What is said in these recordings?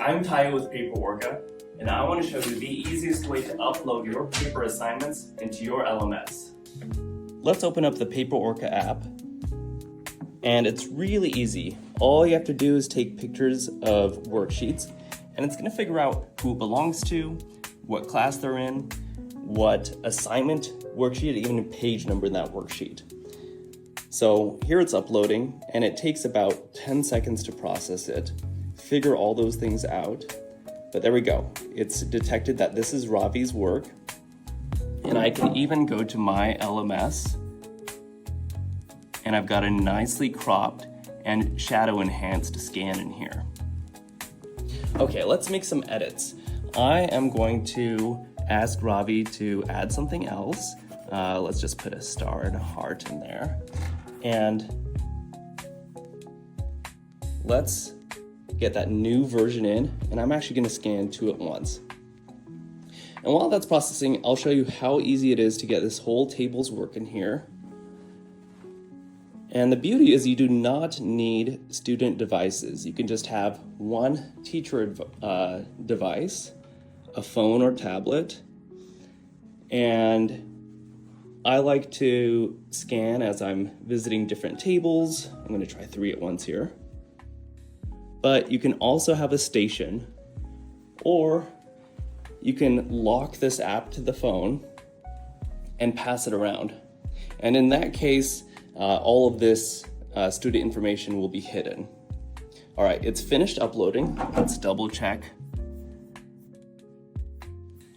I'm Ty with Paper Orca, and I want to show you the easiest way to upload your paper assignments into your LMS. Let's open up the Paper Orca app, and it's really easy. All you have to do is take pictures of worksheets, and it's going to figure out who it belongs to, what class they're in, what assignment worksheet, even a page number in that worksheet. So here it's uploading, and it takes about 10 seconds to process it, figure all those things out. But there we go. It's detected that this is Ravi's work, and I can even go to my LMS, and I've got a nicely cropped and shadow enhanced scan in here. Okay, let's make some edits. I am going to ask Ravi to add something else. Let's just put a star and a heart in there. And let's get that new version in, and I'm actually going to scan two at once. And while that's processing, I'll show you how easy it is to get this whole table's work in here. And the beauty is you do not need student devices. You can just have one teacher device, a phone or tablet, and I like to scan as I'm visiting different tables. I'm going to try 3 at once here. But you can also have a station, or you can lock this app to the phone and pass it around. And in that case, all of this student information will be hidden. All right, it's finished uploading. Let's double check.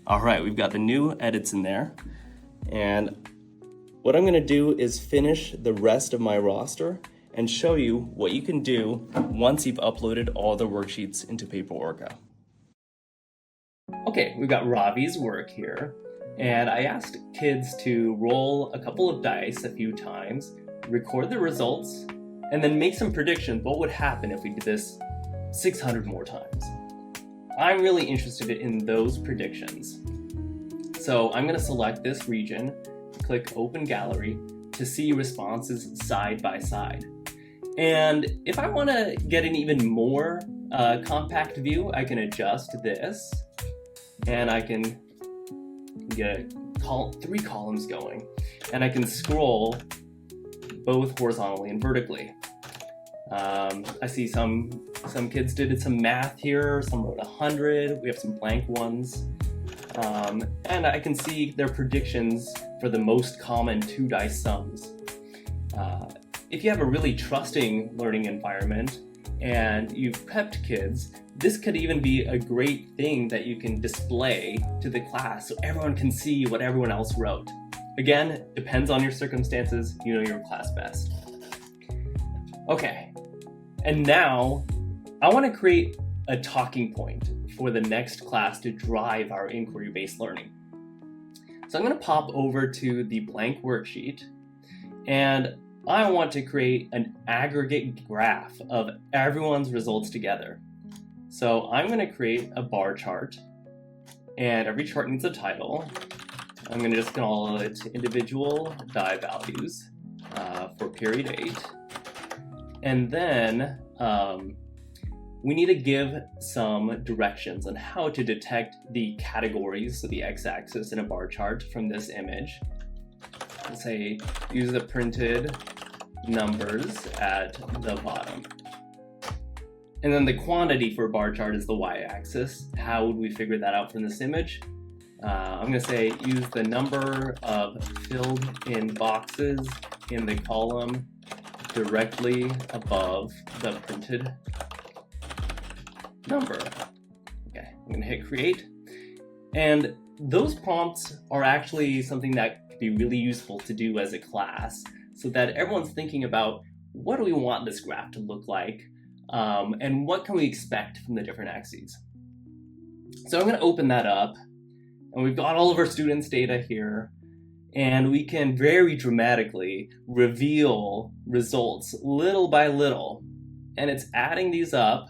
All right, we've got the new edits in there. And what I'm gonna do is finish the rest of my roster and show you what you can do once you've uploaded all the worksheets into Paper Orca. Okay, we've got Ravi's work here, and I asked kids to roll a couple of dice a few times, record the results, and then make some predictions. What would happen if we did this 600 more times? I'm really interested in those predictions. So I'm gonna select this region, click Open Gallery to see responses side by side. And if I want to get an even more compact view, I can adjust this, and I can get 3 columns going, and I can scroll both horizontally and vertically. I see some kids did some math here, some wrote 100, we have some blank ones. And I can see their predictions for the most common 2 dice sums. If you have a really trusting learning environment and you've prepped kids, this could even be a great thing that you can display to the class so everyone can see what everyone else wrote. Again, depends on your circumstances, you know your class best. Okay, and now I want to create a talking point for the next class to drive our inquiry-based learning. So I'm going to pop over to the blank worksheet, and I want to create an aggregate graph of everyone's results together. So I'm going to create a bar chart, and every chart needs a title. I'm going to just call it individual die values for period 8. And then we need to give some directions on how to detect the categories, so the x-axis in a bar chart from this image. Let's say use the printed numbers at the bottom. And then the quantity for a bar chart is the y-axis. How would we figure that out from this image? I'm going to say use the number of filled in boxes in the column directly above the printed number. Okay, I'm going to hit create. And those prompts are actually something that could be really useful to do as a class, so that everyone's thinking about what do we want this graph to look like, and what can we expect from the different axes. So I'm going to open that up, and we've got all of our students' data here, and we can very dramatically reveal results little by little, and it's adding these up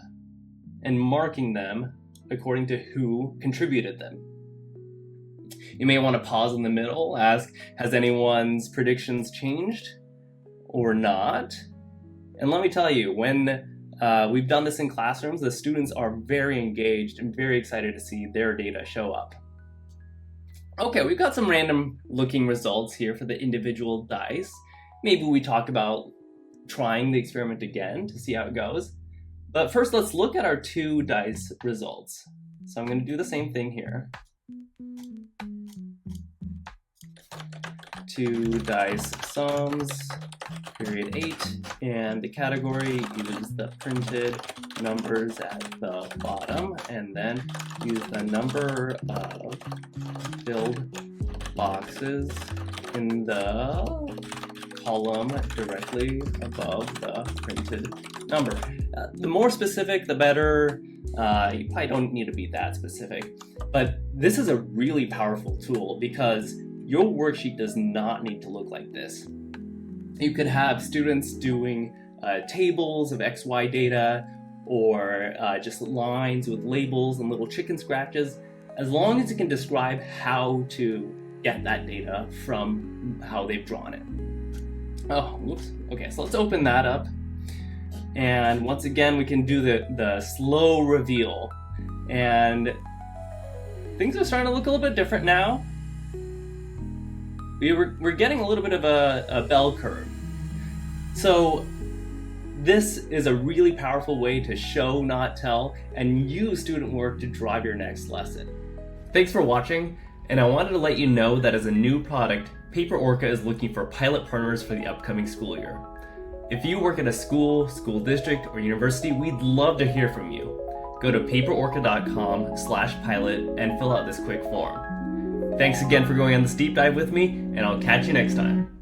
and marking them according to who contributed them. You may want to pause in the middle, ask, has anyone's predictions changed or not? And let me tell you, when We've done this in classrooms. The students are very engaged and very excited to see their data show up. Okay, we've got some random looking results here for the individual dice. Maybe we talk about trying the experiment again to see how it goes. But first, let's look at our 2 dice results. So I'm going to do the same thing here. 2 dice sums, period 8, and the category, use the printed numbers at the bottom, and then use the number of filled boxes in the column directly above the printed number. The more specific, the better. You probably don't need to be that specific, but this is a really powerful tool because your worksheet does not need to look like this. You could have students doing tables of XY data or just lines with labels and little chicken scratches, as long as you can describe how to get that data from how they've drawn it. Oh, whoops. Okay, so let's open that up. And once again, we can do the slow reveal. And things are starting to look a little bit different now. We're getting a little bit of a bell curve. So this is a really powerful way to show, not tell, and use student work to drive your next lesson. Thanks for watching, and I wanted to let you know that as a new product, Paper Orca is looking for pilot partners for the upcoming school year. If you work at a school district, or university, we'd love to hear from you. Go to paperorca.com/pilot and fill out this quick form. Thanks again for going on this deep dive with me, and I'll catch you next time.